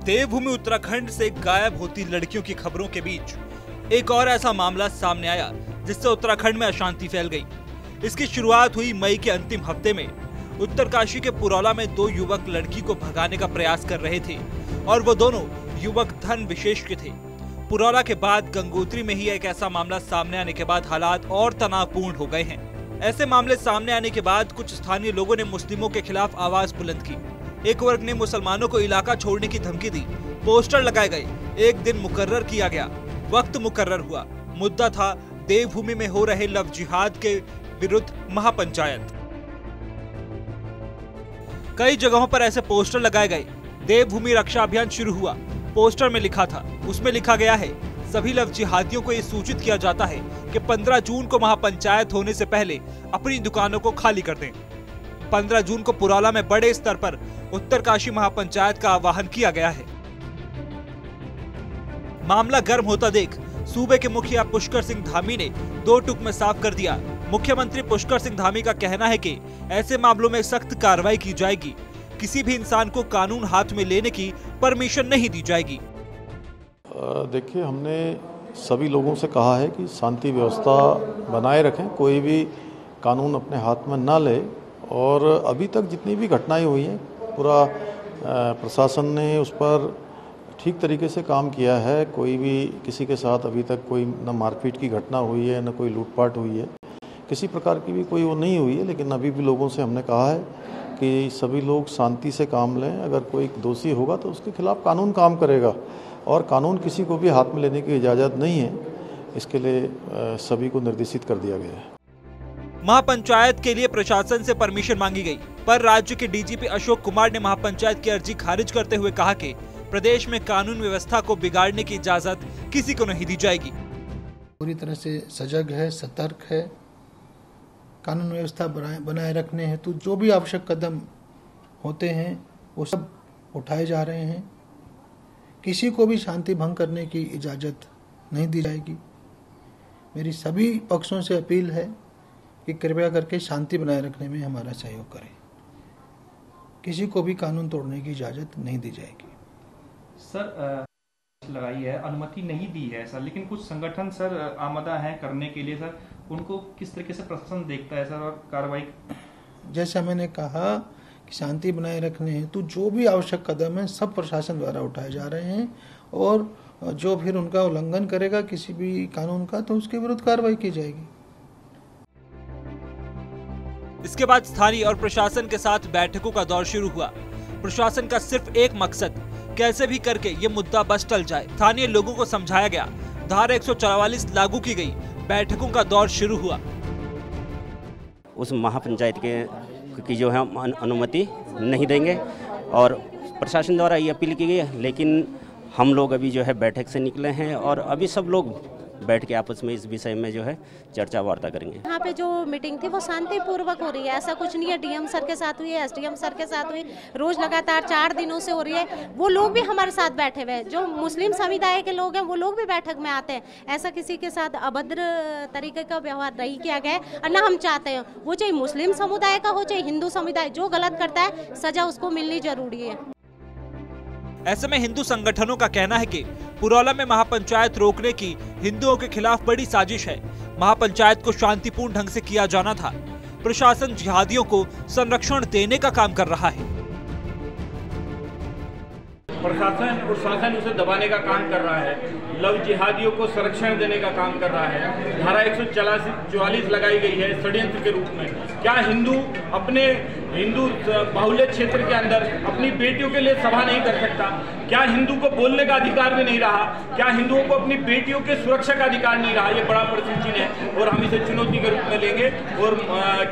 देवभूमि उत्तराखंड से गायब होती लड़कियों की खबरों के बीच एक और ऐसा मामला सामने आया जिससे उत्तराखंड में अशांति फैल गई। इसकी शुरुआत हुई मई के अंतिम हफ्ते में। उत्तरकाशी के पुरौला में दो युवक लड़की को भगाने का प्रयास कर रहे थे और वो दोनों युवक धन विशेष के थे। पुरौला के बाद गंगोत्री में ही एक ऐसा मामला सामने आने के बाद हालात और तनावपूर्ण हो गए हैं। ऐसे मामले सामने आने के बाद कुछ स्थानीय लोगों ने मुस्लिमों के खिलाफ आवाज बुलंद की। एक वर्ग ने मुसलमानों को इलाका छोड़ने की धमकी दी। पोस्टर लगाए गए। एक दिन मुकर्रर किया गया। वक्त मुकर्रर हुआ। मुद्दा था देवभूमि में हो रहे लव जिहाद के विरुद्ध महापंचायत। कई जगहों पर ऐसे पोस्टर लगाए गए। देवभूमि रक्षा अभियान शुरू हुआ। पोस्टर में लिखा था, उसमें लिखा गया है, सभी लव जिहादियों को ये सूचित किया जाता है कि 15 जून को महापंचायत होने से पहले अपनी दुकानों को खाली कर दें। 15 जून को पुरौला में बड़े स्तर पर उत्तरकाशी महापंचायत का आह्वान किया गया है। मामला गर्म होता देख सूबे के मुखिया पुष्कर सिंह धामी ने दो टूक में साफ कर दिया। मुख्यमंत्री पुष्कर सिंह धामी का कहना है कि ऐसे मामलों में सख्त कार्रवाई की जाएगी। किसी भी इंसान को कानून हाथ में लेने की परमिशन नहीं दी जाएगी। देखिए, हमने सभी लोगों से कहा है कि शांति व्यवस्था बनाए रखें, कोई भी कानून अपने हाथ में ना ले। और अभी तक जितनी भी घटनाएं हुई हैं, पूरा प्रशासन ने उस पर ठीक तरीके से काम किया है। कोई भी किसी के साथ अभी तक कोई न मारपीट की घटना हुई है, न कोई लूटपाट हुई है, किसी प्रकार की भी कोई वो नहीं हुई है। लेकिन अभी भी लोगों से हमने कहा है कि सभी लोग शांति से काम लें। अगर कोई दोषी होगा तो उसके खिलाफ कानून काम करेगा और कानून किसी को भी हाथ में लेने की इजाज़त नहीं है। इसके लिए सभी को निर्देशित कर दिया गया है। महापंचायत के लिए प्रशासन से परमिशन मांगी गई, पर राज्य के डीजीपी अशोक कुमार ने महापंचायत की अर्जी खारिज करते हुए कहा कि प्रदेश में कानून व्यवस्था को बिगाड़ने की इजाजत किसी को नहीं दी जाएगी। पूरी तरह से सजग है, सतर्क है। कानून व्यवस्था बनाए रखने हेतु जो भी आवश्यक कदम होते हैं वो सब उठाए जा रहे हैं। किसी को भी शांति भंग करने की इजाजत नहीं दी जाएगी। मेरी सभी पक्षों से अपील है कि कृपया करके शांति बनाए रखने में हमारा सहयोग करें। किसी को भी कानून तोड़ने की इजाजत नहीं दी जाएगी। सर, लगाई है, अनुमति नहीं दी है सर, लेकिन कुछ संगठन सर आमदा हैं करने के लिए सर, उनको किस तरीके से प्रशासन देखता है सर और कार्रवाई? जैसा मैंने कहा कि शांति बनाए रखने हेतु जो भी आवश्यक कदम है सब प्रशासन द्वारा उठाए जा रहे हैं और जो फिर उनका उल्लंघन करेगा किसी भी कानून का तो उसके विरुद्ध कार्रवाई की जाएगी। इसके बाद स्थानीय और प्रशासन के साथ बैठकों का दौर शुरू हुआ। प्रशासन का सिर्फ एक मकसद, कैसे भी करके ये मुद्दा बस टल जाए। स्थानीय लोगों को समझाया गया। धारा 144 लागू की गई। बैठकों का दौर शुरू हुआ। उस महापंचायत की जो है अनुमति नहीं देंगे और प्रशासन द्वारा ये अपील की गई है। लेकिन हम लोग अभी जो है बैठक से निकले हैं और अभी सब लोग बैठ के आपस में इस विषय में जो है चर्चा वार्ता करेंगे। यहाँ पे जो मीटिंग थी वो शांतिपूर्वक हो रही है। ऐसा कुछ नहीं है। डीएम सर के साथ हुई है, एसडीएम सर के साथ हुई, रोज लगातार 4 दिनों से हो रही है। वो लोग भी हमारे साथ बैठे हुए हैं। जो मुस्लिम समुदाय के लोग हैं वो लोग भी बैठक में आते हैं। ऐसा किसी के साथ अभद्र तरीके का व्यवहार नहीं किया गया है और न हम चाहते हैं। वो चाहे मुस्लिम समुदाय का हो चाहे हिंदू समुदाय, जो गलत करता है सजा उसको मिलनी जरूरी है। ऐसे में हिंदू संगठनों का कहना है कि पुरौला में महापंचायत रोकने की हिंदुओं के खिलाफ बड़ी साजिश है। महापंचायत को शांतिपूर्ण ढंग से किया जाना था। प्रशासन जिहादियों को संरक्षण देने का काम कर रहा है। प्रशासन और शासन उसे दबाने का काम कर रहा है। लव जिहादियों को संरक्षण देने का काम कर रहा है। धारा 144 लगाई गई है षड्यंत्र के रूप में। क्या हिंदू अपने हिंदू बाहुल्य क्षेत्र के अंदर अपनी बेटियों के लिए सभा नहीं कर सकता? क्या हिंदू को बोलने का अधिकार भी नहीं रहा? क्या हिंदुओं को अपनी बेटियों के सुरक्षा का अधिकार नहीं रहा? ये बड़ा प्रश्न चिन्ह है और हम इसे चुनौती के रूप में लेंगे और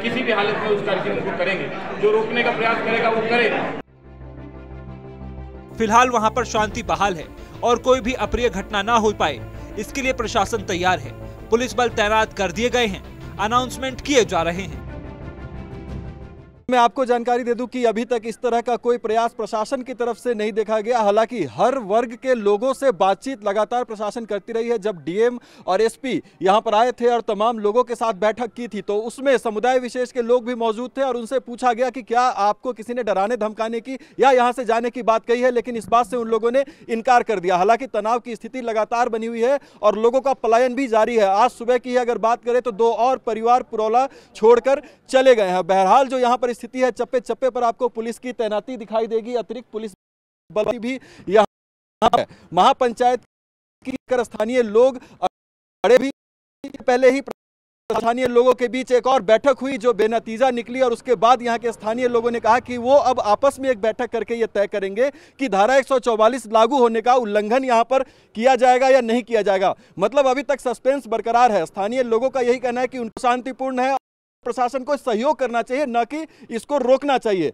किसी भी हालत में उस कार्यक्रम को करेंगे। जो रोकने का प्रयास करेगा वो करेगा। फिलहाल वहां पर शांति बहाल है और कोई भी अप्रिय घटना ना हो पाए, इसके लिए प्रशासन तैयार है। पुलिस बल तैनात कर दिए गए हैं। अनाउंसमेंट किए जा रहे हैं। मैं आपको जानकारी दे दूं कि अभी तक इस तरह का कोई प्रयास प्रशासन की तरफ से नहीं देखा गया। हालांकि हर वर्ग के लोगों से बातचीत लगातार प्रशासन करती रही है। जब डीएम और एसपी यहां पर आए थे और तमाम लोगों के साथ बैठक की थी, तो उसमें समुदाय विशेष के लोग भी मौजूद थे और उनसे पूछा गया कि क्या आपको किसी ने डराने धमकाने की या यहां से जाने की बात कही है, लेकिन इस बात से उन लोगों ने इनकार कर दिया। हालांकि तनाव की स्थिति लगातार बनी हुई है और लोगों का पलायन भी जारी है। आज सुबह की अगर बात करें तो 2 और परिवार पुरौला छोड़कर चले गए हैं। बहरहाल जो यहां पर स्थिति है, चप्पे चप्पे पर आपको पुलिस की तैनाती दिखाई देगी, अतिरिक्त पुलिस बल भी यहां है। महापंचायत की स्थानीय लोग बड़े भी पहले ही स्थानीय लोगों के बीच एक और बैठक हुई जो बेनतीजा निकली और उसके बाद यहां के स्थानीय लोगों ने कहा कि वो अब आपस में एक बैठक करके ये तय करेंगे कि धारा 144 लागू होने का उल्लंघन यहां पर किया जाएगा या नहीं किया जाएगा। मतलब अभी तक सस्पेंस बरकरार है। स्थानीय लोगों का यही कहना है कि उनको शांतिपूर्ण है, प्रशासन को सहयोग करना चाहिए, न कि इसको रोकना चाहिए।